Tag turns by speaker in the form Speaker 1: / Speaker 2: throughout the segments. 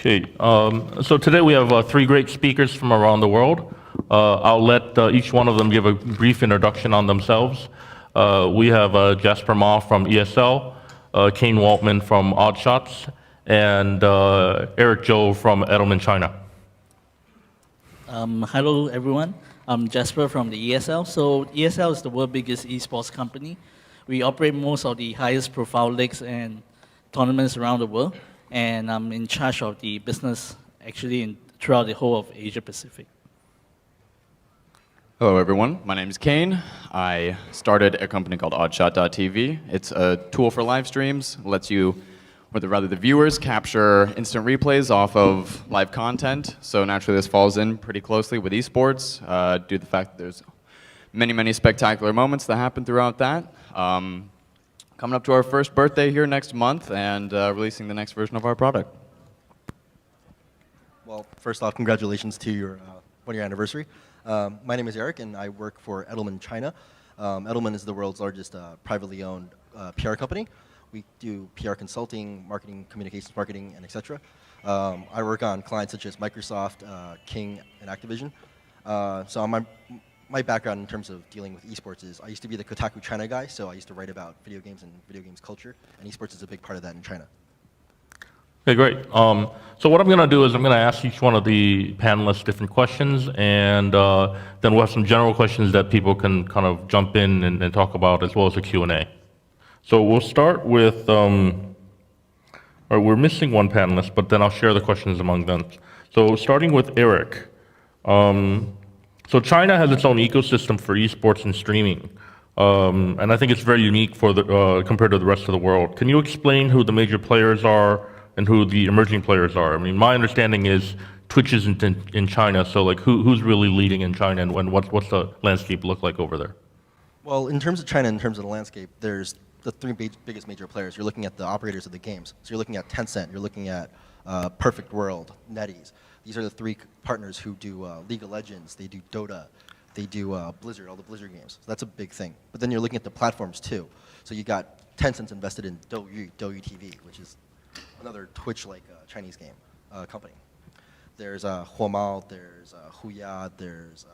Speaker 1: Okay, so today we have three great speakers from around the world. I'll let each one of them give a brief introduction on themselves. We have Jasper Ma from ESL, Kane Waltman from Oddshots, and Eric Zhou from Edelman China.
Speaker 2: Hello, everyone. I'm Jasper from the ESL. So ESL is the world's biggest esports company. We operate most of the highest profile leagues and tournaments around the world. And I'm in charge of the business actually throughout the whole of Asia Pacific.
Speaker 3: Hello, everyone. My name is Kane. I started a company called Oddshot.tv. It's a tool for live streams. It lets you, or rather the viewers, capture instant replays off of live content. So naturally, this falls in pretty closely with esports due to the fact that there's many, many spectacular moments that happen throughout that. Coming up to our first birthday here next month and releasing the next version of our product.
Speaker 4: Well, first off, congratulations to your one-year anniversary. My name is Eric, and I work for Edelman China. Edelman is the world's largest privately owned PR company. We do PR consulting, marketing, communications marketing, and etc. I work on clients such as Microsoft, King, and Activision. So my background in terms of dealing with esports is I used to be the Kotaku China guy, so I used to write about video games and video games culture, and esports is a big part of that in China.
Speaker 1: Okay, great. So what I'm going to do is I'm going to ask each one of the panelists different questions, and then we'll have some general questions that people can kind of jump in and talk about, as well as a Q&A. So we'll start with, we're missing one panelist, but then I'll share the questions among them. So starting with Eric. So China has its own ecosystem for esports and streaming, and I think it's very unique for compared to the rest of the world. Can you explain who the major players are and who the emerging players are? I mean, my understanding is Twitch isn't in China, so like who's really leading in China, and what's the landscape look like over there?
Speaker 4: Well, in terms of China, in terms of the landscape, there's the three biggest major players. You're looking at the operators of the games. So you're looking at Tencent, you're looking at Perfect World, NetEase. These are the three partners who do League of Legends, they do Dota, they do Blizzard, all the Blizzard games. So that's a big thing. But then you're looking at the platforms too. So you got Tencent's invested in Douyu TV, which is another Twitch-like Chinese game company. There's Huomao, there's Huya, there's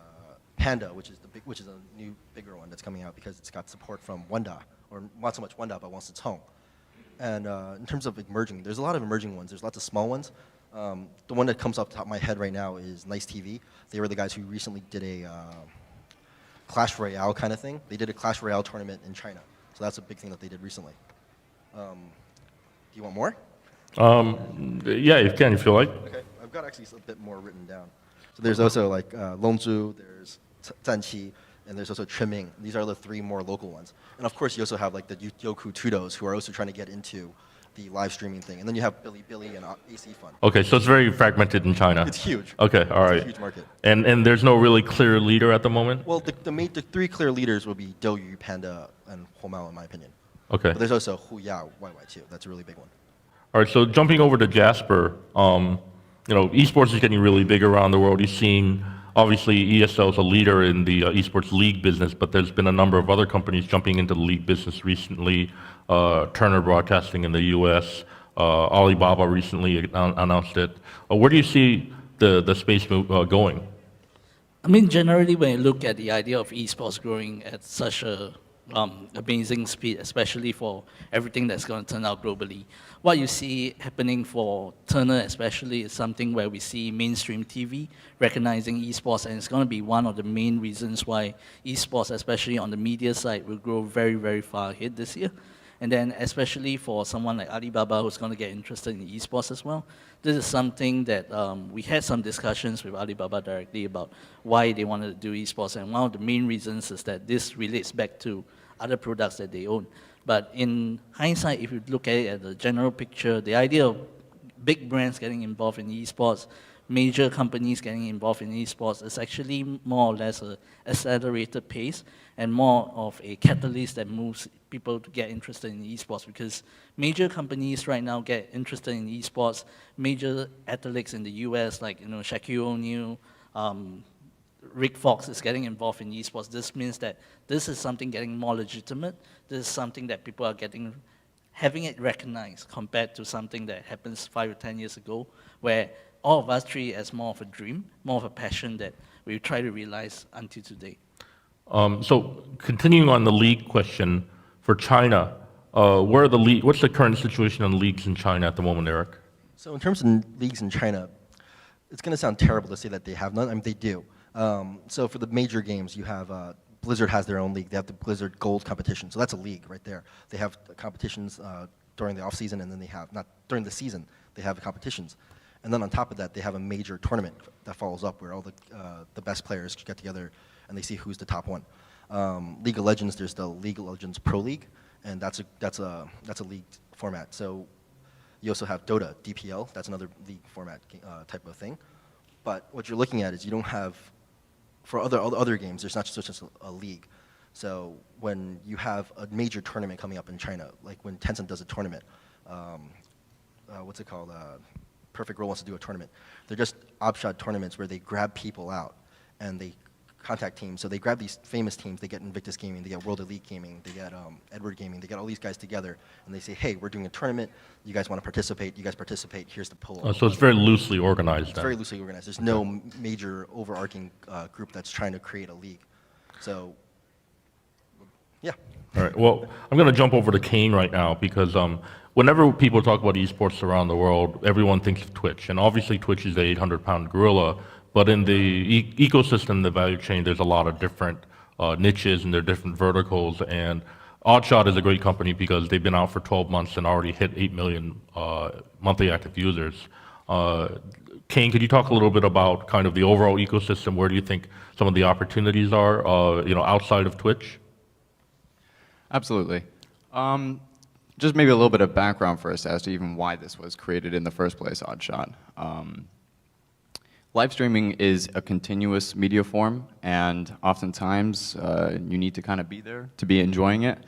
Speaker 4: Panda, which is a new bigger one that's coming out because it's got support from Wanda, or not so much Wanda, but Wants Its Home. And in terms of emerging, there's a lot of emerging ones. There's lots of small ones. The one that comes off the top of my head right now is Nice TV. They were the guys who recently did a Clash Royale kind of thing. They did a Clash Royale tournament in China. So that's a big thing that they did recently. Do you want more?
Speaker 1: Yeah, you can if you like.
Speaker 4: Okay, I've got actually a bit more written down. So there's also like Longzhu, there's Zanqi, and there's also Trimming. These are the three more local ones. And of course, you also have like the Yoku Tudos, who are also trying to get into the live streaming thing. And then you have Billy and AC Fun.
Speaker 1: Okay, so it's very fragmented in China.
Speaker 4: It's huge.
Speaker 1: Okay, all right.
Speaker 4: It's a huge market.
Speaker 1: And there's no really clear leader at the moment?
Speaker 4: Well, the three clear leaders will be Douyu, Panda, and Huomao, in my opinion.
Speaker 1: Okay.
Speaker 4: But there's also Huya, YY too. That's a really big one.
Speaker 1: All right, so jumping over to Jasper, esports is getting really big around the world. You've seen, obviously, ESL is a leader in the esports league business, but there's been a number of other companies jumping into the league business recently. Turner Broadcasting in the US, Alibaba recently announced it. Where do you see the space going?
Speaker 2: I mean, generally, when you look at the idea of esports growing at such a amazing speed, especially for everything that's going to turn out globally, what you see happening for Turner especially is something where we see mainstream TV recognizing esports, and it's going to be one of the main reasons why esports, especially on the media side, will grow very, very far ahead this year. And then especially for someone like Alibaba who's going to get interested in esports as well, this is something that we had some discussions with Alibaba directly about why they wanted to do esports, and one of the main reasons is that this relates back to other products that they own. But in hindsight, if you look at it at the general picture, the idea of big brands getting involved in esports, major companies getting involved in esports is actually more or less an accelerated pace and more of a catalyst that moves people to get interested in esports, because major companies right now get interested in esports. Major athletes in the US, like Shaquille O'Neal, Rick Fox is getting involved in esports. This means that this is something getting more legitimate. This is something that people are getting having it recognized compared to something that happens 5 or 10 years ago, where all of us treat it as more of a dream, more of a passion that we try to realize until today.
Speaker 1: So continuing on the league question, for China, what's the current situation on leagues in China at the moment, Eric?
Speaker 4: So in terms of leagues in China, it's going to sound terrible to say that they have none. I mean, they do. So for the major games, you have Blizzard has their own league. They have the Blizzard Gold competition. So that's a league right there. They have competitions during the off season, and then they have not during the season. They have competitions, and then on top of that, they have a major tournament that follows up where all the best players get together and they see who's the top one. League of Legends, there's the League of Legends Pro League, and that's a league format. So you also have Dota, DPL. That's another league format type of thing. But what you're looking at is you don't have, for other games, there's not just a league. So when you have a major tournament coming up in China, like when Tencent does a tournament, what's it called? Perfect World wants to do a tournament. They're just obshot tournaments where they grab people out and they contact teams. So they grab these famous teams. They get Invictus Gaming, they get World Elite Gaming, they get Edward Gaming, they get all these guys together, and they say, hey, we're doing a tournament. You guys want to participate? You guys participate. Here's the pool.
Speaker 1: So it's very loosely organized.
Speaker 4: It's very loosely organized. There's no major overarching group that's trying to create a league. So, yeah.
Speaker 1: All right. Well, I'm going to jump over to Kane right now because whenever people talk about esports around the world, everyone thinks of Twitch, and obviously Twitch is the 800-pound gorilla. But in the ecosystem, the value chain, there's a lot of different niches and there are different verticals. And Oddshot is a great company because they've been out for 12 months and already hit 8 million monthly active users. Kane, could you talk a little bit about kind of the overall ecosystem? Where do you think some of the opportunities are, outside of Twitch?
Speaker 3: Absolutely. Just maybe a little bit of background first as to even why this was created in the first place, Oddshot. Live streaming is a continuous media form, and oftentimes you need to kind of be there to be enjoying it.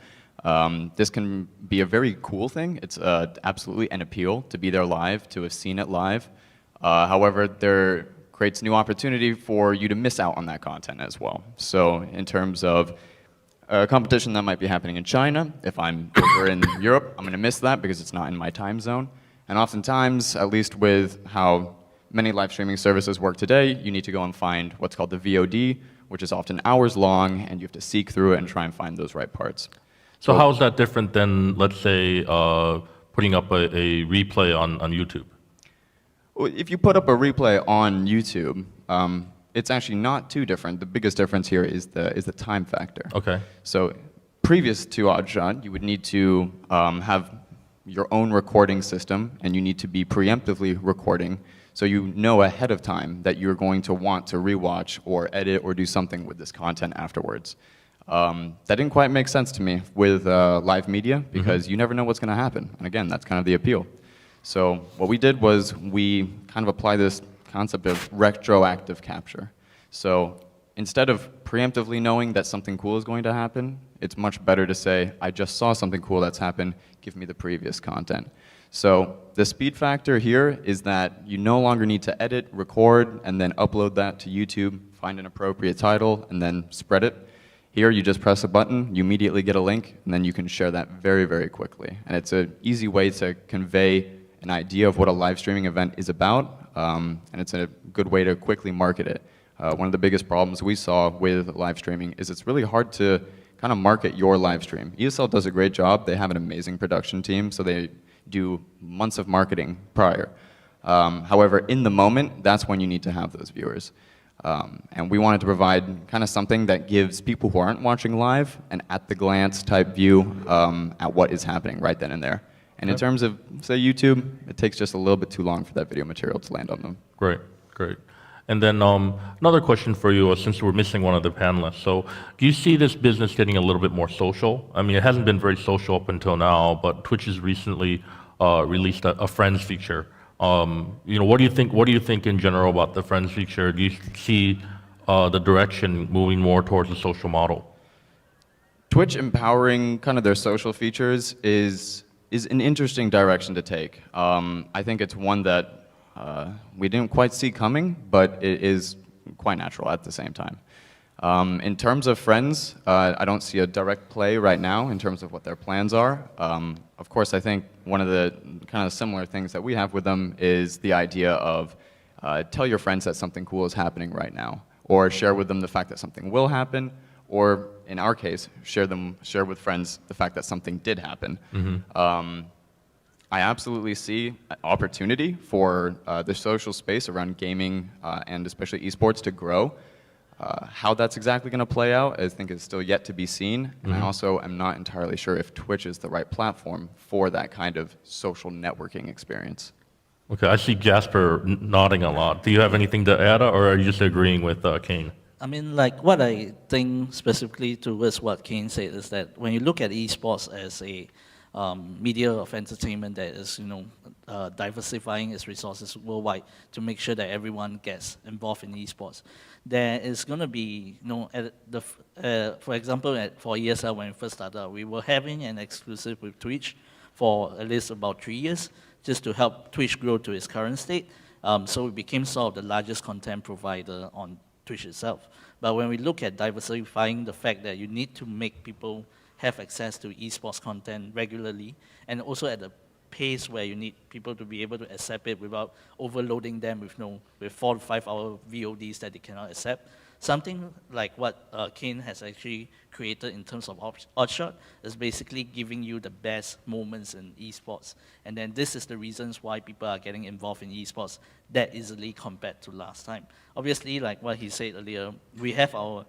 Speaker 3: This can be a very cool thing. It's absolutely an appeal to be there live, to have seen it live. However, there creates new opportunity for you to miss out on that content as well. So in terms of a competition that might be happening in China, if I'm over in Europe, I'm going to miss that because it's not in my time zone. And oftentimes, at least with how many live streaming services work today, you need to go and find what's called the VOD, which is often hours long, and you have to seek through it and try and find those right parts.
Speaker 1: So how is that different than, let's say, putting up a replay on YouTube?
Speaker 3: If you put up a replay on YouTube, it's actually not too different. The biggest difference here is the time factor.
Speaker 1: Okay.
Speaker 3: So previous to Oddshot, you would need to have your own recording system, and you need to be preemptively recording, so you know ahead of time that you're going to want to rewatch or edit or do something with this content afterwards. That didn't quite make sense to me with live media because you never know what's going to happen. And again, that's kind of the appeal. So what we did was we kind of apply this concept of retroactive capture. So instead of preemptively knowing that something cool is going to happen, it's much better to say, I just saw something cool that's happened, give me the previous content. So the speed factor here is that you no longer need to edit, record, and then upload that to YouTube, find an appropriate title, and then spread it. Here you just press a button, you immediately get a link, and then you can share that very, very quickly. And it's an easy way to convey an idea of what a live streaming event is about, and it's a good way to quickly market it. One of the biggest problems we saw with live streaming is it's really hard to kind of market your live stream. ESL does a great job. They have an amazing production team, so they do months of marketing prior. However, in the moment, that's when you need to have those viewers. And we wanted to provide kind of something that gives people who aren't watching live an at-the-glance type view at what is happening right then and there. And in terms of, say, YouTube, it takes just a little bit too long for that video material to land on them.
Speaker 1: Great, great. And then another question for you, since we're missing one of the panelists. So do you see this business getting a little bit more social? I mean, it hasn't been very social up until now, but Twitch has recently released a Friends feature. What do you think in general about the Friends feature? Do you see the direction moving more towards a social model?
Speaker 3: Twitch empowering kind of their social features is an interesting direction to take. I think it's one that we didn't quite see coming, but it is quite natural at the same time. In terms of friends, I don't see a direct play right now in terms of what their plans are. Of course, I think one of the kind of similar things that we have with them is the idea of tell your friends that something cool is happening right now, or share with them the fact that something will happen, or in our case, share with friends the fact that something did happen. I absolutely see opportunity for the social space around gaming and especially esports to grow. How that's exactly going to play out, I think, is still yet to be seen. And I also am not entirely sure if Twitch is the right platform for that kind of social networking experience.
Speaker 1: Okay, I see Jasper nodding a lot. Do you have anything to add, or are you just agreeing with Kane?
Speaker 2: I mean, like what I think specifically towards what Kane said is that when you look at esports as a media of entertainment that is, diversifying its resources worldwide to make sure that everyone gets involved in esports, there is going to be, for example, for ESL when we first started, we were having an exclusive with Twitch for at least about 3 years, just to help Twitch grow to its current state. So we became sort of the largest content provider on Twitch itself. But when we look at diversifying the fact that you need to make people have access to esports content regularly, and also at a pace where you need people to be able to accept it without overloading them with 4 to 5 hour VODs that they cannot accept. Something like what Kane has actually created in terms of Oddshot is basically giving you the best moments in esports. And then this is the reasons why people are getting involved in esports that easily compared to last time. Obviously, like what he said earlier, we have our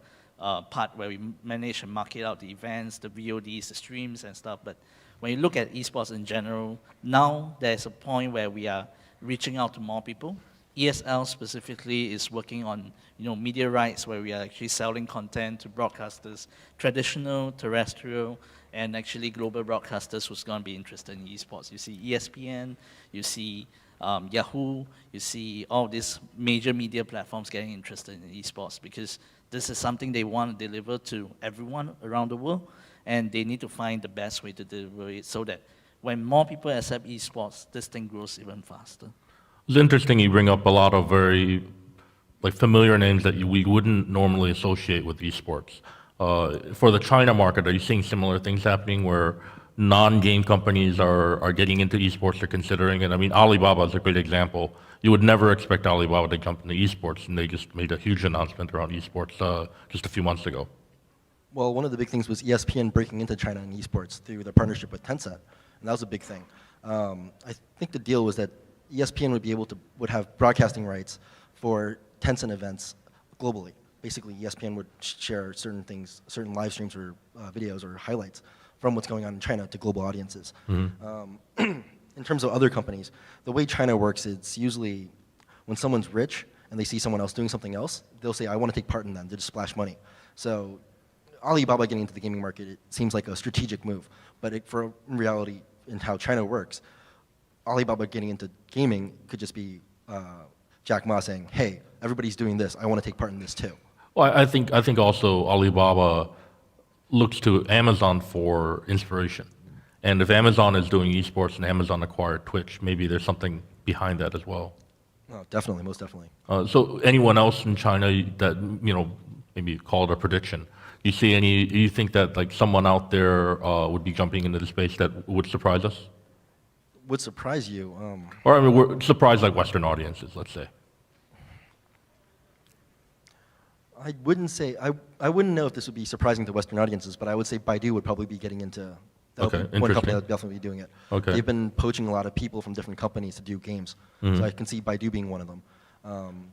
Speaker 2: part where we manage and market out the events, the VODs, the streams and stuff, but when you look at esports in general, now there's a point where we are reaching out to more people. ESL specifically is working on media rights where we are actually selling content to broadcasters, traditional, terrestrial, and actually global broadcasters who's going to be interested in esports. You see ESPN, you see Yahoo, you see all these major media platforms getting interested in esports because this is something they want to deliver to everyone around the world, and they need to find the best way to deliver it so that when more people accept esports, this thing grows even faster.
Speaker 1: It's interesting you bring up a lot of very familiar names that we wouldn't normally associate with esports. For the China market, are you seeing similar things happening where non-game companies are getting into esports, they're considering it? I mean, Alibaba is a great example. You would never expect Alibaba to jump into esports, and they just made a huge announcement around esports just a few months ago.
Speaker 4: Well, one of the big things was ESPN breaking into China in esports through their partnership with Tencent, and that was a big thing. I think the deal was that ESPN would have broadcasting rights for Tencent events globally. Basically, ESPN would share certain things, certain live streams or videos or highlights from what's going on in China to global audiences. In terms of other companies, the way China works, it's usually when someone's rich and they see someone else doing something else, they'll say, I want to take part in that, they just splash money. So Alibaba getting into the gaming market, it seems like a strategic move, but in reality, in how China works, Alibaba getting into gaming could just be Jack Ma saying, hey, everybody's doing this, I want to take part in this too.
Speaker 1: Well, I think also Alibaba looks to Amazon for inspiration. And if Amazon is doing esports and Amazon acquired Twitch, maybe there's something behind that as well.
Speaker 4: Oh, definitely, most definitely.
Speaker 1: So anyone else in China that, maybe call it a prediction, do you think that someone out there would be jumping into the space that would surprise us?
Speaker 4: Would surprise you?
Speaker 1: Or we're surprised Western audiences, let's say.
Speaker 4: I wouldn't say, I wouldn't know if this would be surprising to Western audiences, but I would say Baidu would probably be getting into, one company that would definitely be doing it.
Speaker 1: Okay.
Speaker 4: They've been poaching a lot of people from different companies to do games, so I can see Baidu being one of them.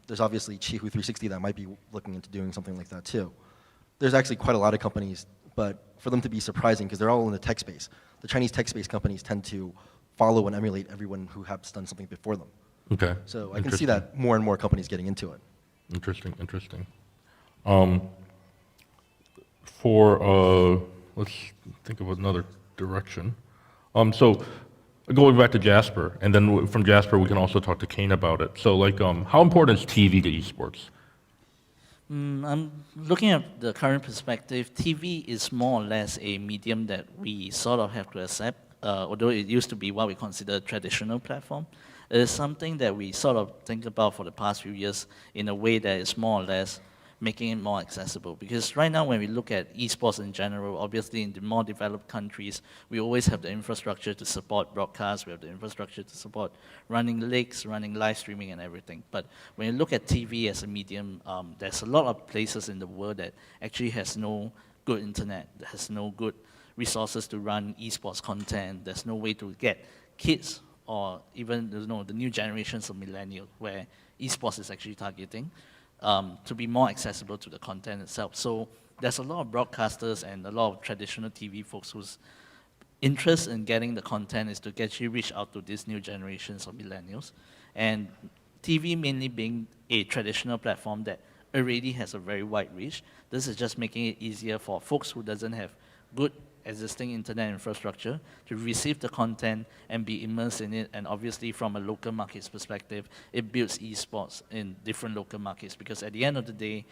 Speaker 4: There's obviously Qihoo 360 that might be looking into doing something like that too. There's actually quite a lot of companies, but for them to be surprising, because they're all in the tech space, the Chinese tech space companies tend to follow and emulate everyone who has done something before them.
Speaker 1: Okay.
Speaker 4: So I can see that more and more companies getting into it.
Speaker 1: Interesting. Let's think of another direction. So going back to Jasper, and then from Jasper we can also talk to Kane about it. So how important is TV to esports?
Speaker 2: I'm looking at the current perspective. TV is more or less a medium that we sort of have to accept, although it used to be what we consider a traditional platform. It is something that we sort of think about for the past few years in a way that is more or less making it more accessible. Because right now, when we look at esports in general, obviously in the more developed countries, we always have the infrastructure to support broadcast, we have the infrastructure to support running leagues, running live streaming and everything. But when you look at TV as a medium, there's a lot of places in the world that actually has no good internet, that has no good resources to run esports content, there's no way to get kids or even the new generations of millennials where esports is actually targeting, to be more accessible to the content itself. So there's a lot of broadcasters and a lot of traditional TV folks whose interest in getting the content is to actually reach out to these new generations of millennials. And TV mainly being a traditional platform that already has a very wide reach, this is just making it easier for folks who doesn't have good existing internet infrastructure to receive the content and be immersed in it. And obviously from a local markets perspective, it builds esports in different local markets, because at the end of the day,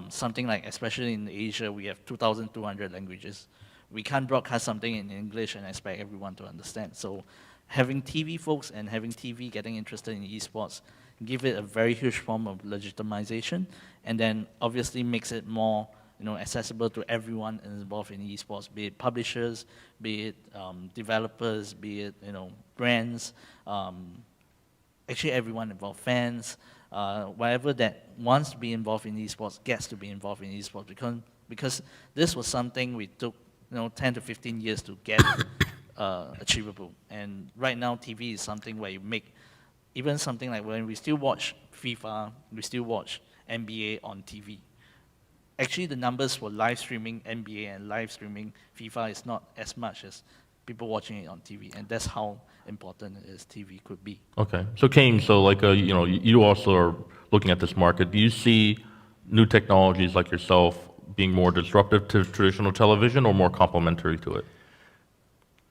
Speaker 2: something like, especially in Asia, we have 2,200 languages. We can't broadcast something in English and expect everyone to understand. So having TV folks and having TV getting interested in esports give it a very huge form of legitimization, and then obviously makes it more accessible to everyone involved in esports, be it publishers, be it developers, be it brands, actually everyone involved, fans, whatever that wants to be involved in esports gets to be involved in esports, because this was something we took 10 to 15 years to get achievable. And right now TV is something where you make, even something like when we still watch FIFA, we still watch NBA on TV. Actually, the numbers for live streaming NBA and live streaming FIFA is not as much as people watching it on TV, and that's how important it is TV could be.
Speaker 1: Okay. So Kane, so like you also are looking at this market. Do you see new technologies like yourself being more disruptive to traditional television or more complementary to it?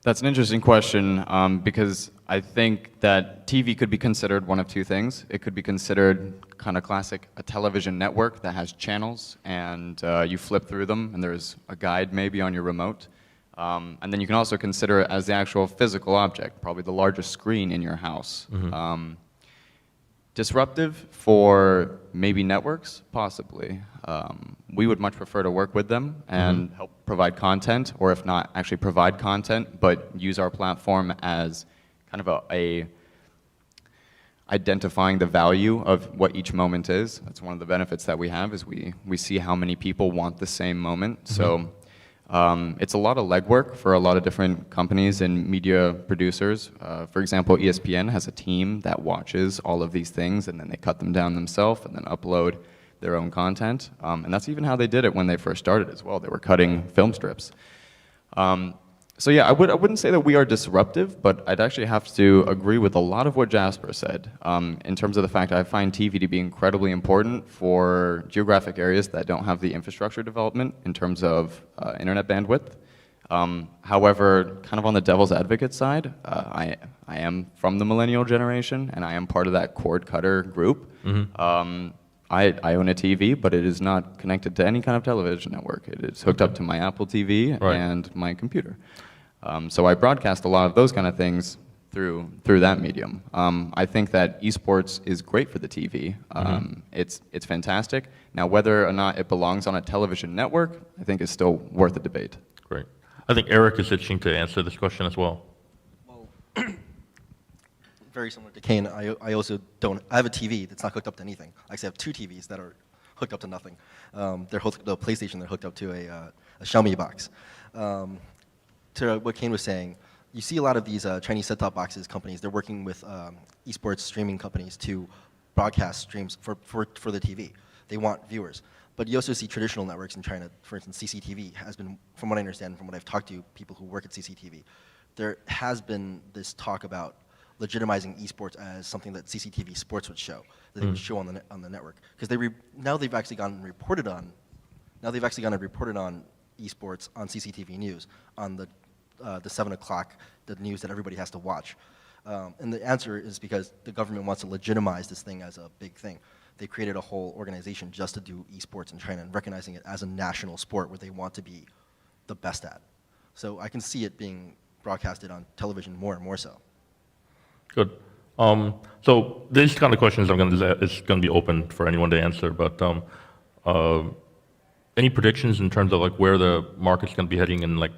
Speaker 3: That's an interesting question, because I think that TV could be considered one of two things. It could be considered kind of classic, a television network that has channels, and you flip through them, and there's a guide maybe on your remote. And then you can also consider it as the actual physical object, probably the largest screen in your house.
Speaker 1: Mm-hmm.
Speaker 3: Disruptive for maybe networks, possibly. We would much prefer to work with them and help provide content, or if not, actually provide content, but use our platform as kind of a identifying the value of what each moment is. That's one of the benefits that we have, is we see how many people want the same moment. So it's a lot of legwork for a lot of different companies and media producers. For example, ESPN has a team that watches all of these things, and then they cut them down themselves and then upload their own content. And that's even how they did it when they first started as well. They were cutting film strips. So yeah, I wouldn't say that we are disruptive, but I'd actually have to agree with a lot of what Jasper said, in terms of the fact I find TV to be incredibly important for geographic areas that don't have the infrastructure development in terms of internet bandwidth. However, kind of on the devil's advocate side, I am from the millennial generation, and I am part of that cord cutter group. I own a TV, but it is not connected to any kind of television network. It is hooked up to my Apple TV and my computer. So I broadcast a lot of those kind of things through that medium. I think that esports is great for the TV. It's fantastic. Now, whether or not it belongs on a television network, I think is still worth a debate.
Speaker 1: Great. I think Eric is itching to answer this question as well.
Speaker 4: Well, very similar to Kane, I also don't. I have a TV that's not hooked up to anything. I actually have two TVs that are hooked up to nothing. The PlayStation, they're hooked up to a Xiaomi box. To what Kane was saying, you see a lot of these Chinese set-top boxes companies. They're working with esports streaming companies to broadcast streams for the TV. They want viewers. But you also see traditional networks in China. For instance, CCTV has been, from what I understand, from what I've talked to people who work at CCTV, there has been this talk about legitimizing esports as something that CCTV Sports would show, that they would show on the network. Because now they've actually gone and reported on. Now they've actually gone and reported on esports on CCTV News on the 7 o'clock, the news that everybody has to watch. And the answer is because the government wants to legitimize this thing as a big thing. They created a whole organization just to do esports in China and recognizing it as a national sport where they want to be the best at. So I can see it being broadcasted on television more and more so.
Speaker 1: Good. So these kind of questions is going to be open for anyone to answer, but Any predictions in terms of like where the market's going to be heading in like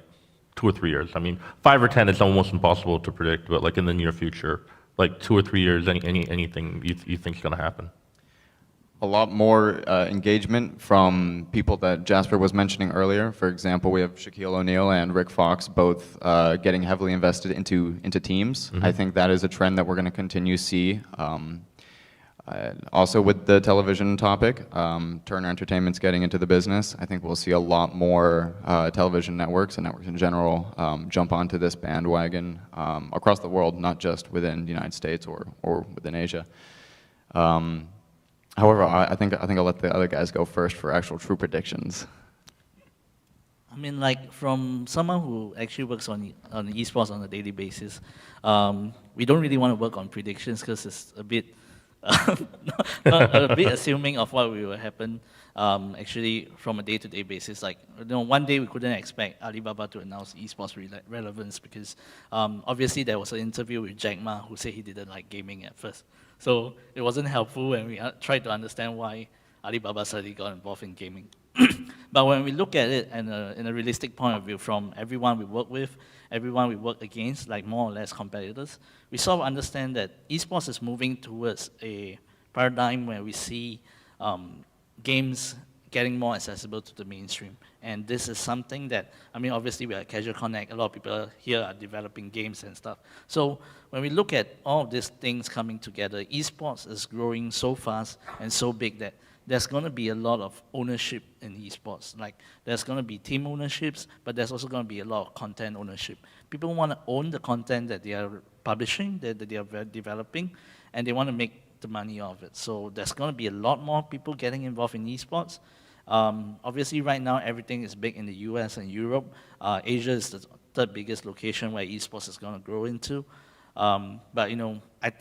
Speaker 1: 2 or 3 years? I mean, 5 or 10 is almost impossible to predict, but like in the near future, like 2 or 3 years, anything you think is going to happen?
Speaker 3: A lot more engagement from people that Jasper was mentioning earlier. For example, we have Shaquille O'Neal and Rick Fox both getting heavily invested into teams. I think that is a trend that we're going to continue to see. Also with the television topic, Turner Entertainment's getting into the business. I think we'll see a lot more television networks and networks in general jump onto this bandwagon across the world, not just within the United States or within Asia. However, I think I'll let the other guys go first for actual true predictions.
Speaker 2: I mean, like from someone who actually works on esports on a daily basis, we don't really want to work on predictions because it's a bit a bit assuming of what will happen. Actually, from a day-to-day basis, like one day we couldn't expect Alibaba to announce esports relevance because obviously there was an interview with Jack Ma who said he didn't like gaming at first. So it wasn't helpful when we tried to understand why Alibaba suddenly got involved in gaming. But when we look at it in a realistic point of view from everyone we work with, everyone we work against, like more or less competitors, we sort of understand that esports is moving towards a paradigm where we see games getting more accessible to the mainstream. And this is something that, I mean, obviously we are at Casual Connect, a lot of people here are developing games and stuff. So when we look at all of these things coming together, esports is growing so fast and so big that there's going to be a lot of ownership in esports. Like, there's going to be team ownerships, but there's also going to be a lot of content ownership. People want to own the content that they are publishing, that they are developing, and they want to make the money off it. So there's going to be a lot more people getting involved in esports. Obviously, right now, everything is big in the US and Europe. Asia is the third biggest location where esports is going to grow into. But,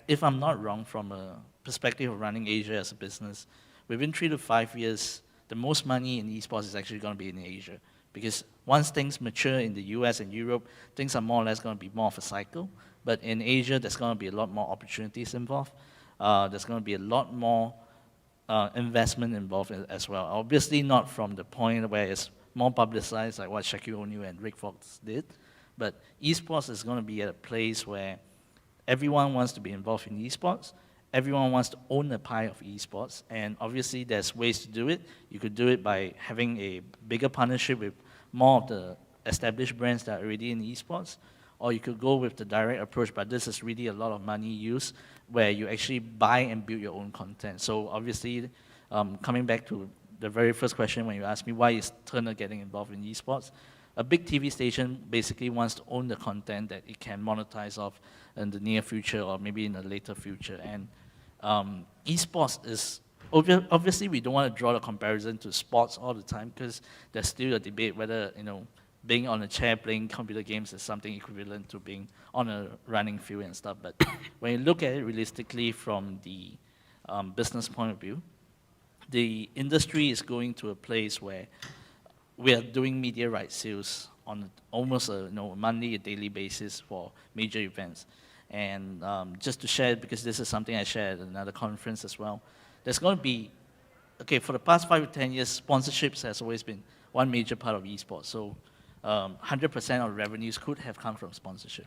Speaker 2: if I'm not wrong, from a perspective of running Asia as a business, within 3 to 5 years, the most money in esports is actually going to be in Asia. Because once things mature in the US and Europe, things are more or less going to be more of a cycle. But in Asia, there's going to be a lot more opportunities involved. There's going to be a lot more investment involved as well. Obviously not from the point where it's more publicized, like what Shaquille O'Neal and Rick Fox did. But esports is going to be at a place where everyone wants to be involved in esports. Everyone wants to own a pie of esports, and obviously there's ways to do it. You could do it by having a bigger partnership with more of the established brands that are already in esports, or you could go with the direct approach, but this is really a lot of money used, where you actually buy and build your own content. So obviously, coming back to the very first question when you asked me why is Turner getting involved in esports, a big TV station basically wants to own the content that it can monetize off in the near future or maybe in the later future. And esports is, obviously we don't want to draw the comparison to sports all the time because there's still a debate whether, being on a chair playing computer games is something equivalent to being on a running field and stuff. But when you look at it realistically from the business point of view, the industry is going to a place where we are doing media rights sales on almost a monthly, a daily basis for major events. And just to share, because this is something I shared at another conference as well, there's going to be, for the past 5 to 10 years, sponsorships has always been one major part of esports. So 100% of revenues could have come from sponsorship.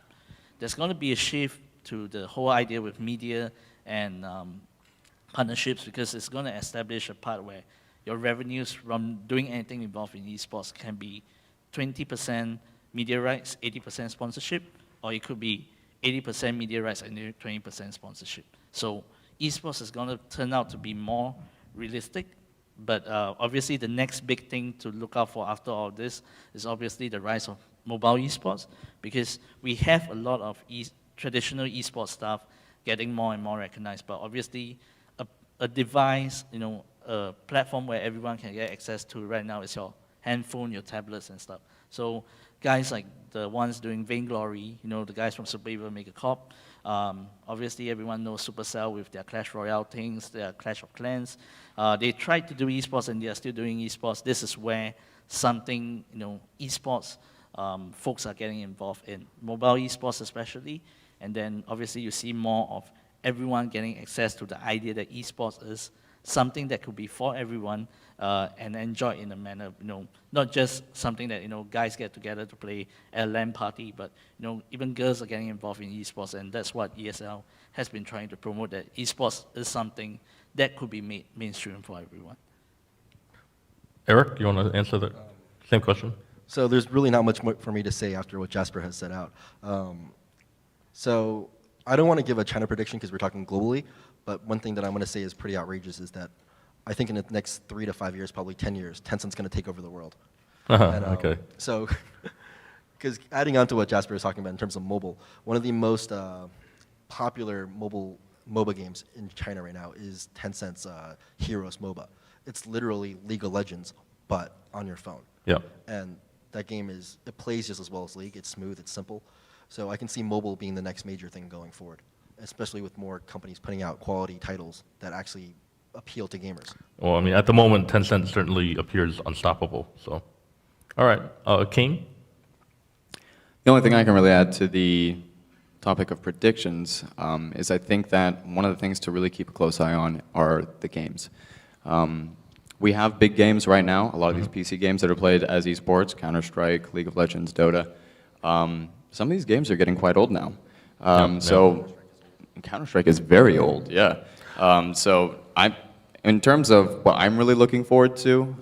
Speaker 2: There's going to be a shift to the whole idea with media and partnerships because it's going to establish a part where your revenues from doing anything involved in esports can be 20% media rights, 80% sponsorship, or it could be 80% media rights and 20% sponsorship. So esports is going to turn out to be more realistic, but obviously the next big thing to look out for after all this is obviously the rise of mobile esports, because we have a lot of traditional esports stuff getting more and more recognized, but obviously a device, a platform where everyone can get access to right now is your handphone, your tablets and stuff. So guys like the ones doing Vainglory, the guys from Super Evil Make a Cop, obviously everyone knows Supercell with their Clash Royale things, their Clash of Clans. They tried to do esports and they are still doing esports. This is where something, esports folks are getting involved in, mobile esports especially, and then obviously you see more of everyone getting access to the idea that esports is something that could be for everyone and enjoyed in a manner, not just something that, guys get together to play at a LAN party, but, even girls are getting involved in esports, and that's what ESL has been trying to promote, that esports is something that could be made mainstream for everyone.
Speaker 1: Eric, you want to answer the same question?
Speaker 4: So there's really not much more for me to say after what Jasper has set out. So I don't want to give a China prediction because we're talking globally, but one thing that I'm going to say is pretty outrageous is that I think in the next 3 to 5 years, probably 10 years, Tencent's going to take over the world. And,
Speaker 1: Okay.
Speaker 4: So, because adding on to what Jasper was talking about in terms of mobile, one of the most popular mobile MOBA games in China right now is Tencent's Heroes MOBA. It's literally League of Legends, but on your phone.
Speaker 1: Yeah.
Speaker 4: And that game it plays just as well as League. It's smooth, it's simple. So I can see mobile being the next major thing going forward, especially with more companies putting out quality titles that actually appeal to gamers.
Speaker 1: Well, I mean, at the moment, Tencent certainly appears unstoppable. So, all right, Kane.
Speaker 3: The only thing I can really add to the topic of predictions is I think that one of the things to really keep a close eye on are the games. We have big games right now, a lot of these PC games that are played as esports, Counter-Strike, League of Legends, Dota. Some of these games are getting quite old now. So Counter-Strike is very old, yeah. So in terms of what I'm really looking forward to,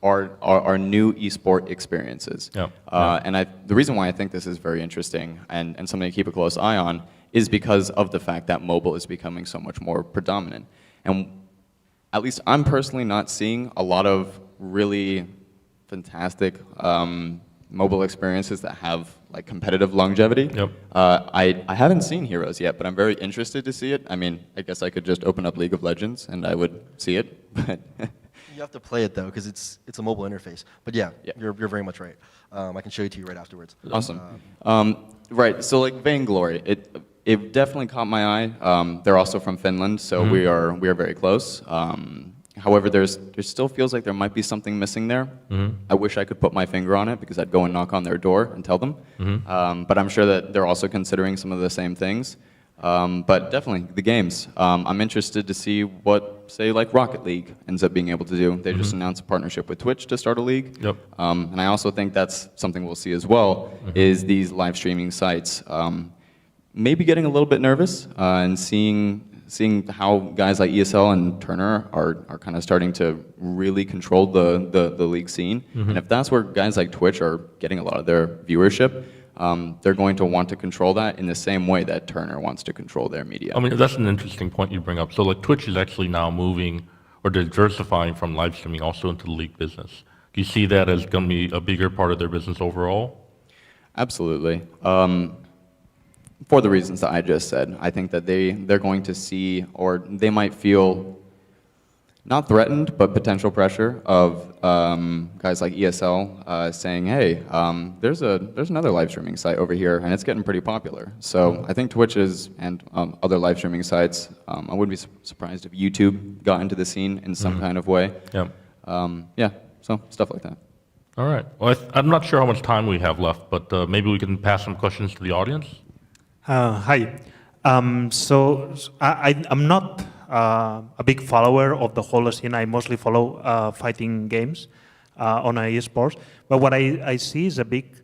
Speaker 3: are new esport experiences.
Speaker 1: Yeah.
Speaker 3: And the reason why I think this is very interesting and something to keep a close eye on is because of the fact that mobile is becoming so much more predominant. And at least I'm personally not seeing a lot of really fantastic mobile experiences that have like competitive longevity.
Speaker 1: Yep.
Speaker 3: I haven't seen Heroes yet, but I'm very interested to see it. I mean, I guess I could just open up League of Legends and I would see it. But
Speaker 4: You have to play it though, because it's a mobile interface. But yeah,
Speaker 3: Yeah.
Speaker 4: You're very much right. I can show it to you right afterwards.
Speaker 3: Awesome. Right, so like Vainglory, it definitely caught my eye. They're also from Finland, so we are very close. However, there still feels like there might be something missing there. I wish I could put my finger on it because I'd go and knock on their door and tell them. But I'm sure that they're also considering some of the same things. But definitely, the games. I'm interested to see what, say, like Rocket League ends up being able to do. They just announced a partnership with Twitch to start a league.
Speaker 1: Yep.
Speaker 3: And I also think that's something we'll see as well, is these live streaming sites. Maybe getting a little bit nervous and seeing how guys like ESL and Turner are kind of starting to really control the league scene. And if that's where guys like Twitch are getting a lot of their viewership, they're going to want to control that in the same way that Turner wants to control their media.
Speaker 1: I mean, that's an interesting point you bring up. So, like, Twitch is actually now moving or diversifying from live streaming also into the league business. Do you see that as going to be a bigger part of their business overall?
Speaker 3: Absolutely. For the reasons that I just said, I think that they're going to see, or they might feel not threatened, but potential pressure of guys like ESL saying, "Hey, there's another live streaming site over here, and it's getting pretty popular." So I think Twitch and other live streaming sites. I wouldn't be surprised if YouTube got into the scene in some kind of way.
Speaker 1: Yeah.
Speaker 3: Yeah. So stuff like that.
Speaker 1: All right. Well, I'm not sure how much time we have left, but maybe we can pass some questions to the audience.
Speaker 5: Hi. So I'm not a big follower of the whole scene. I mostly follow fighting games on eSports. But what I see is a big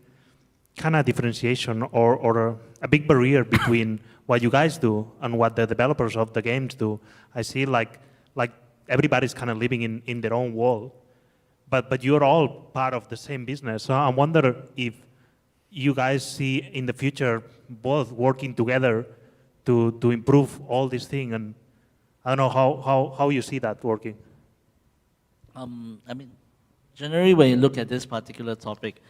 Speaker 5: kind of differentiation or a big barrier between what you guys do and what the developers of the games do. I see like everybody's kind of living in their own world, but you're all part of the same business. So I wonder if you guys see in the future both working together to improve all these things, and I don't know how you see that working.
Speaker 2: I mean, generally when you look at this particular topic,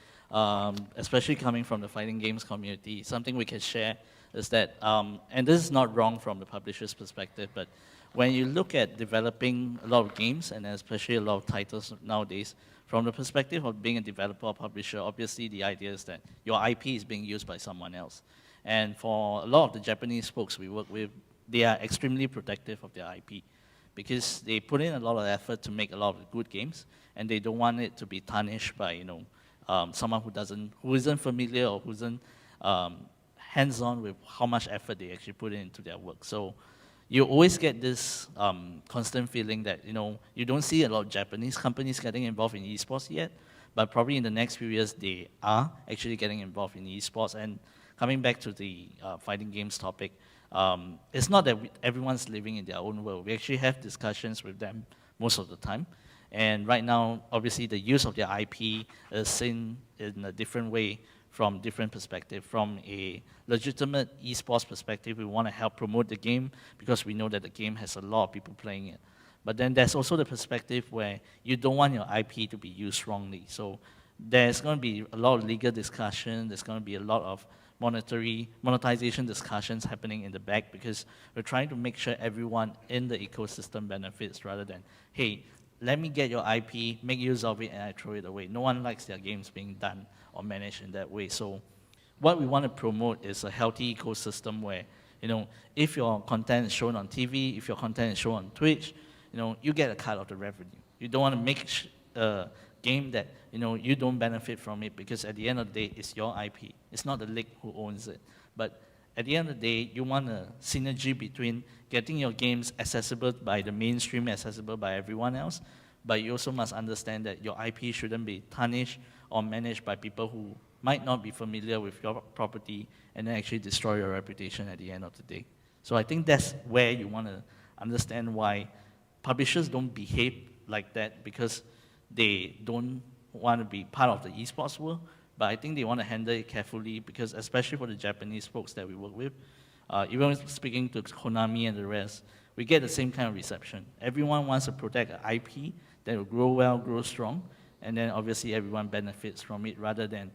Speaker 2: especially coming from the fighting games community, something we can share is that, and this is not wrong from the publisher's perspective, but when you look at developing a lot of games, and especially a lot of titles nowadays, from the perspective of being a developer or publisher, obviously the idea is that your IP is being used by someone else. And for a lot of the Japanese folks we work with, they are extremely protective of their IP because they put in a lot of effort to make a lot of good games, and they don't want it to be tarnished by someone who isn't familiar or who isn't hands-on with how much effort they actually put into their work. So you always get this constant feeling that, you don't see a lot of Japanese companies getting involved in esports yet, but probably in the next few years, they are actually getting involved in esports. And coming back to the fighting games topic, it's not that everyone's living in their own world. We actually have discussions with them most of the time. And right now, obviously, the use of their IP is seen in a different way from different perspective. From a legitimate esports perspective, we want to help promote the game because we know that the game has a lot of people playing it. But then there's also the perspective where you don't want your IP to be used wrongly. So there's going to be a lot of legal discussion. There's going to be a lot of monetization discussions happening in the back because we're trying to make sure everyone in the ecosystem benefits rather than, hey, let me get your IP, make use of it, and I throw it away. No one likes their games being done or managed in that way. So what we want to promote is a healthy ecosystem where, if your content is shown on TV, if your content is shown on Twitch, you get a cut of the revenue. You don't want to make a game that, you don't benefit from it because at the end of the day, it's your IP. It's not the league who owns it. But at the end of the day, you want a synergy between getting your games accessible by the mainstream, accessible by everyone else, but you also must understand that your IP shouldn't be tarnished or managed by people who might not be familiar with your property and then actually destroy your reputation at the end of the day. So I think that's where you want to understand why publishers don't behave like that because they don't want to be part of the esports world, but I think they want to handle it carefully because especially for the Japanese folks that we work with, even speaking to Konami and the rest, we get the same kind of reception. Everyone wants to protect an IP that will grow well, grow strong, and then obviously everyone benefits from it rather than,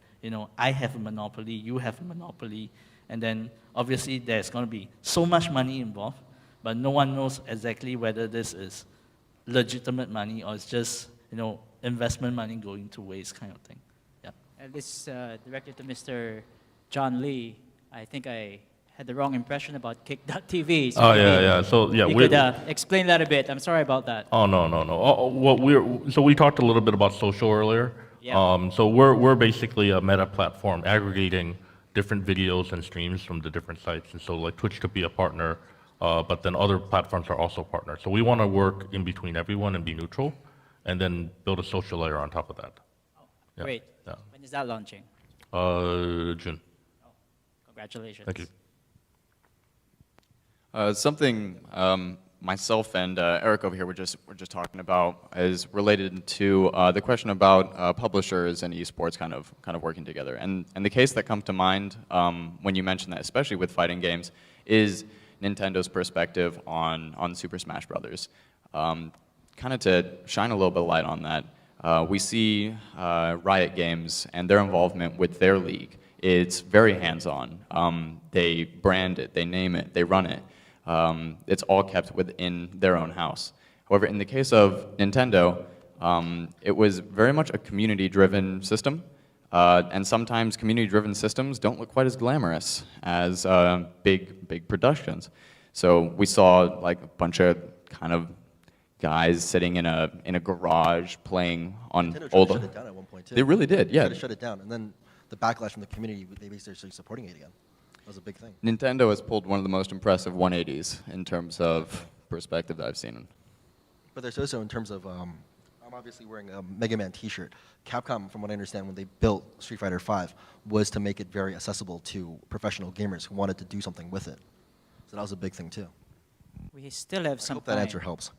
Speaker 2: I have a monopoly, you have a monopoly, and then obviously there's going to be so much money involved, but no one knows exactly whether this is legitimate money or it's just, investment money going to waste kind of thing. Yeah.
Speaker 6: This directed to Mr. John Lee. I think I had the wrong impression about Kick.tv. So
Speaker 1: yeah. So yeah,
Speaker 6: you could explain that a bit. I'm sorry about that.
Speaker 1: Oh no. So we talked a little bit about social earlier.
Speaker 6: Yeah.
Speaker 1: So we're basically a meta platform aggregating different videos and streams from the different sites, and so like Twitch could be a partner, but then other platforms are also partners. So we want to work in between everyone and be neutral, and then build a social layer on top of that.
Speaker 6: Oh,
Speaker 1: Yeah.
Speaker 6: great.
Speaker 1: Yeah.
Speaker 6: When is that launching?
Speaker 1: June.
Speaker 6: Congratulations.
Speaker 1: Thank you.
Speaker 3: Something myself and Eric over here were just talking about is related to the question about publishers and esports kind of working together. And the case that comes to mind when you mention that, especially with fighting games, is Nintendo's perspective on Super Smash Brothers. Kind of to shine a little bit of light on that, we see Riot Games and their involvement with their league. It's very hands-on. They brand it, they name it, they run it. It's all kept within their own house. However, in the case of Nintendo, it was very much a community-driven system, and sometimes community-driven systems don't look quite as glamorous as big productions. So we saw like a bunch of kind of guys sitting in a garage playing on
Speaker 4: Nintendo tried
Speaker 3: old.
Speaker 4: to shut it down at one point too.
Speaker 3: They really did,
Speaker 4: They
Speaker 3: yeah.
Speaker 4: tried to shut it down, and then the backlash from the community, they basically started supporting it again. That was a big thing.
Speaker 3: Nintendo has pulled one of the most impressive 180s in terms of perspective that I've seen.
Speaker 4: But there's also in terms of, I'm obviously wearing a Mega Man T-shirt. Capcom, from what I understand, when they built Street Fighter V, was to make it very accessible to professional gamers who wanted to do something with it. So that was a big thing too.
Speaker 6: We still have
Speaker 4: I
Speaker 6: some
Speaker 4: hope that
Speaker 6: time.
Speaker 4: answer helps.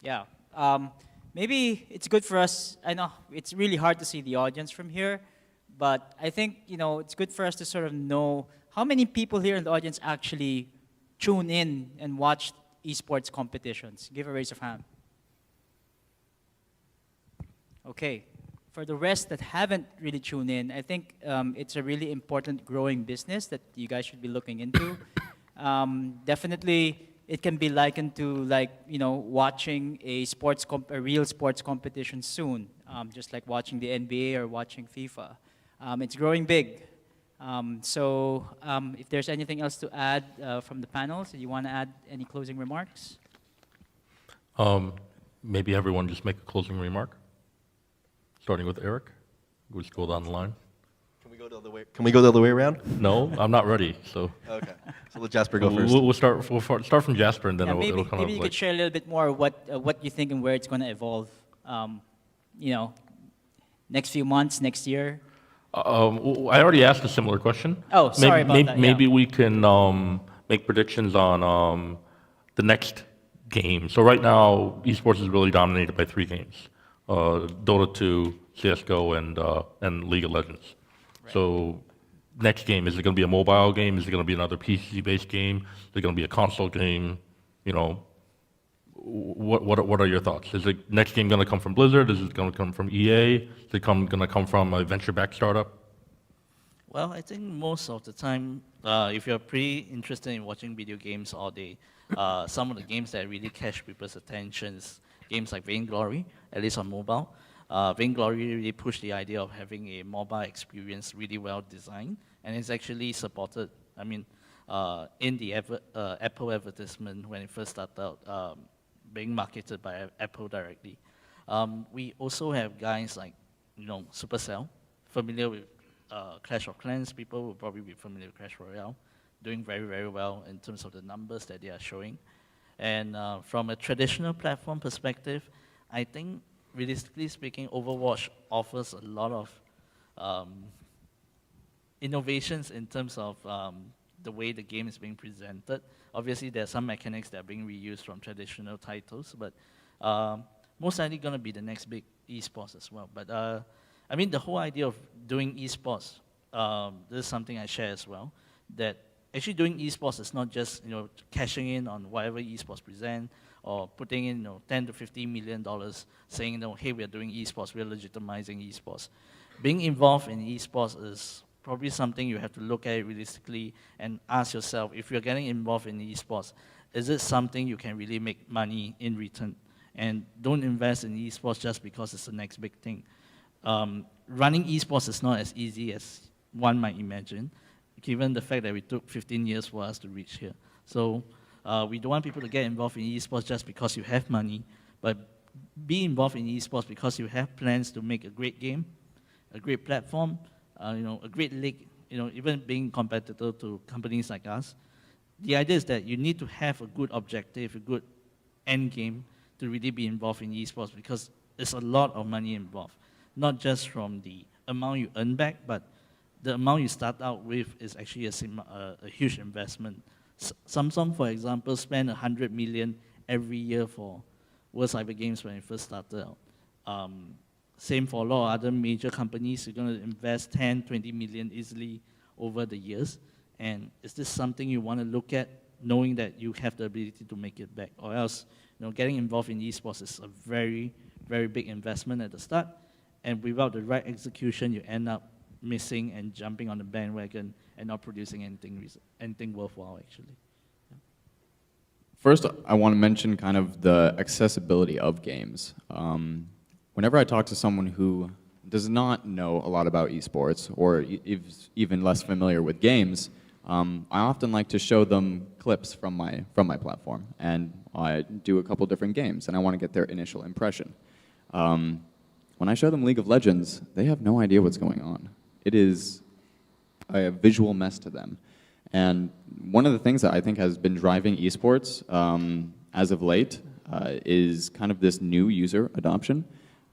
Speaker 6: Yeah. Maybe it's good for us. I know it's really hard to see the audience from here, but I think it's good for us to sort of know how many people here in the audience actually tune in and watch esports competitions. Give a raise of hand. Okay. For the rest that haven't really tuned in, I think it's a really important growing business that you guys should be looking into. Definitely, it can be likened to watching a real sports competition soon, just like watching the NBA or watching FIFA. It's growing big. So if there's anything else to add from the panels, do you want to add any closing remarks?
Speaker 1: Maybe everyone just make a closing remark, starting with Eric. We'll just go down the line.
Speaker 4: Can we go the other way? Can we go the other way around?
Speaker 1: No, I'm not ready. So
Speaker 4: Okay. So let Jasper go first.
Speaker 1: we'll start from Jasper, and then
Speaker 6: Yeah,
Speaker 1: it'll kind
Speaker 6: maybe
Speaker 1: of
Speaker 6: you
Speaker 1: like.
Speaker 6: could share a little bit more what you think and where it's going to evolve. You know, next few months, next year.
Speaker 1: I already asked a similar question.
Speaker 6: Oh, sorry about that, yeah.
Speaker 1: Maybe we can make predictions on the next game. So right now, esports is really dominated by 3 games: Dota 2, CS:GO, and League of Legends. So next game, is it going to be a mobile game? Is it going to be another PC-based game? Is it going to be a console game? You know, what are your thoughts? Is the next game going to come from Blizzard? Is it going to come from EA? Is it going to come from a venture-backed startup?
Speaker 2: Well, I think most of the time, if you're pretty interested in watching video games all day, some of the games that really catch people's attention is games like Vainglory, at least on mobile. Vainglory really pushed the idea of having a mobile experience really well designed, and it's actually supported. I mean, in the Apple advertisement when it first started out, being marketed by Apple directly. We also have guys like, Supercell, familiar with Clash of Clans. People will probably be familiar with Clash Royale, doing very, very well in terms of the numbers that they are showing. And from a traditional platform perspective, I think, realistically speaking, Overwatch offers a lot of innovations in terms of the way the game is being presented. Obviously, there are some mechanics that are being reused from traditional titles, but most likely going to be the next big esports as well. But I mean, the whole idea of doing esports, this is something I share as well, that actually doing esports is not just cashing in on whatever esports present or putting in 10 to $15 million saying, hey, we are doing esports, we are legitimizing esports. Being involved in esports is probably something you have to look at realistically and ask yourself, if you're getting involved in esports, is it something you can really make money in return? And don't invest in esports just because it's the next big thing. Running esports is not as easy as one might imagine, given the fact that we took 15 years for us to reach here. So we don't want people to get involved in esports just because you have money, but be involved in esports because you have plans to make a great game, a great platform, a great league, even being competitor to companies like us. The idea is that you need to have a good objective, a good end game to really be involved in esports, because there's a lot of money involved, not just from the amount you earn back, but the amount you start out with is actually a huge investment. Samsung, for example, spent $100 million every year for World Cyber Games when it first started out. Same for a lot of other major companies. You're going to invest 10, 20 million easily over the years. And is this something you want to look at, knowing that you have the ability to make it back? Or else, getting involved in esports is a very, very big investment at the start. And without the right execution, you end up missing and jumping on the bandwagon and not producing anything worthwhile, actually. Yeah.
Speaker 3: First, I want to mention kind of the accessibility of games. Whenever I talk to someone who does not know a lot about esports or is even less familiar with games, I often like to show them clips from my platform, and I do a couple different games, and I want to get their initial impression. When I show them League of Legends, they have no idea what's going on. It is a visual mess to them. And one of the things that I think has been driving esports as of late is kind of this new user adoption.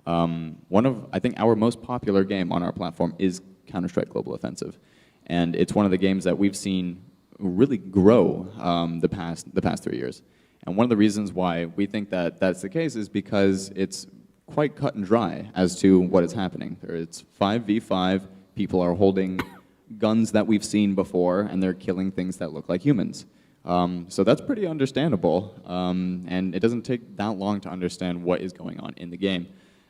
Speaker 3: One of, I think, our most popular game on our platform is Counter-Strike Global Offensive. And it's one of the games that we've seen really grow the past 3 years. And one of the reasons why we think that that's the case is because it's quite cut and dry as to what is happening. It's 5v5, people are holding guns that we've seen before, and they're killing things that look like humans. So that's pretty understandable, and it doesn't take that long to understand what is going on in the game.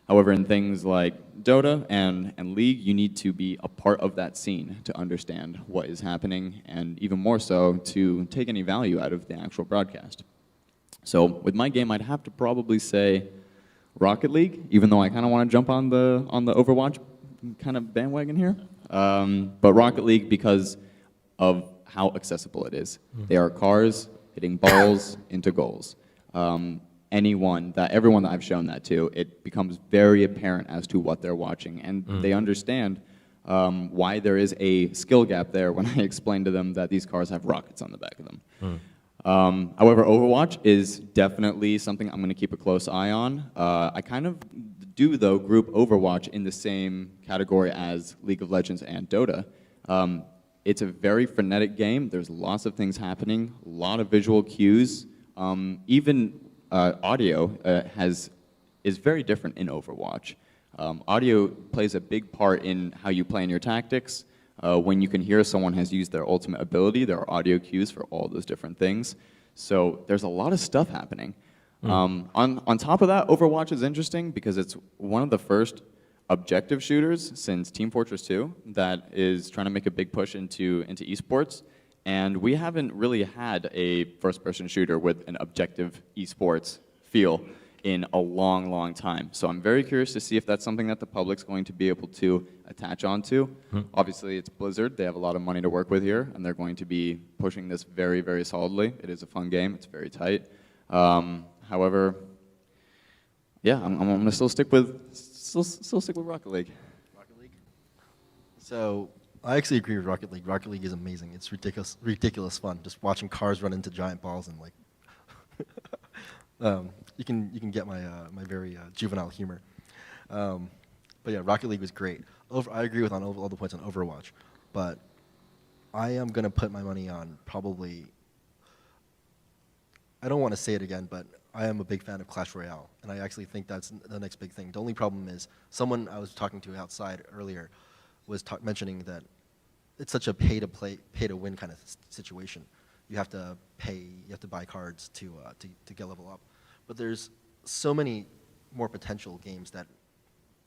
Speaker 3: However, in things like Dota and League, you need to be a part of that scene to understand what is happening, and even more so to take any value out of the actual broadcast. So with my game, I'd have to probably say Rocket League, even though I kind of want to jump on the Overwatch kind of bandwagon here. But Rocket League because of how accessible it is. They are cars hitting balls into goals. Everyone that I've shown that to, it becomes very apparent as to what they're watching, and they understand why there is a skill gap there when I explain to them that these cars have rockets on the back of them. However, Overwatch is definitely something I'm going to keep a close eye on. I kind of do, though, group Overwatch in the same category as League of Legends and Dota. It's a very frenetic game. There's lots of things happening, a lot of visual cues. Even audio is very different in Overwatch. Audio plays a big part in how you plan your tactics. When you can hear someone has used their ultimate ability, there are audio cues for all those different things. So there's a lot of stuff happening. On top of that, Overwatch is interesting because it's one of the first objective shooters since Team Fortress 2 that is trying to make a big push into esports. And we haven't really had a first-person shooter with an objective esports feel in a long, long time. So I'm very curious to see if that's something that the public's going to be able to attach onto. Obviously, it's Blizzard. They have a lot of money to work with here, and they're going to be pushing this very, very solidly. It is a fun game. It's very tight. However, yeah, I'm going to still stick with Rocket League.
Speaker 4: Rocket League? So I actually agree with Rocket League. Rocket League is amazing. It's ridiculous fun. Just watching cars run into giant balls and like, you can get my my very juvenile humor. But yeah, Rocket League was great. I agree with all the points on Overwatch, but I am gonna put my money on probably. I don't want to say it again, but I am a big fan of Clash Royale, and I actually think that's the next big thing. The only problem is someone I was talking to outside earlier was mentioning that it's such a pay-to-win kind of situation. You have to pay, you have to buy cards to get level up. But there's so many more potential games that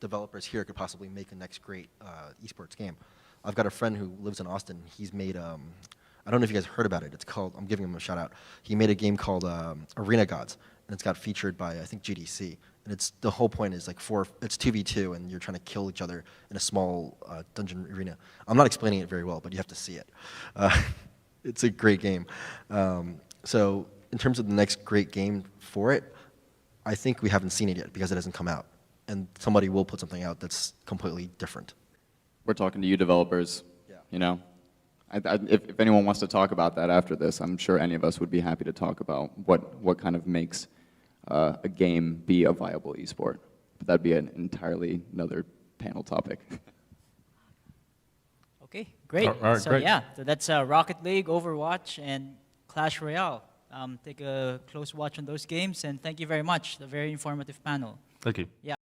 Speaker 4: developers here could possibly make a next great esports game. I've got a friend who lives in Austin. He's made, I don't know if you guys heard about it. It's called, I'm giving him a shout out. He made a game called Arena Gods, and it's got featured by, I think, GDC. And the whole point is like it's 2v2, and you're trying to kill each other in a small dungeon arena. I'm not explaining it very well, but you have to see it. It's a great game. So in terms of the next great game for it, I think we haven't seen it yet because it hasn't come out. And somebody will put something out that's completely different.
Speaker 3: We're talking to you developers, you know. If anyone wants to talk about that after this, I'm sure any of us would be happy to talk about what kind of makes a game be a viable esport. But that'd be an entirely another panel topic.
Speaker 6: Okay, great.
Speaker 1: All right,
Speaker 6: so
Speaker 1: great.
Speaker 6: yeah, so that's Rocket League, Overwatch, and Clash Royale. Take a close watch on those games, and thank you very much. A very informative panel.
Speaker 1: Thank you.
Speaker 6: Yeah.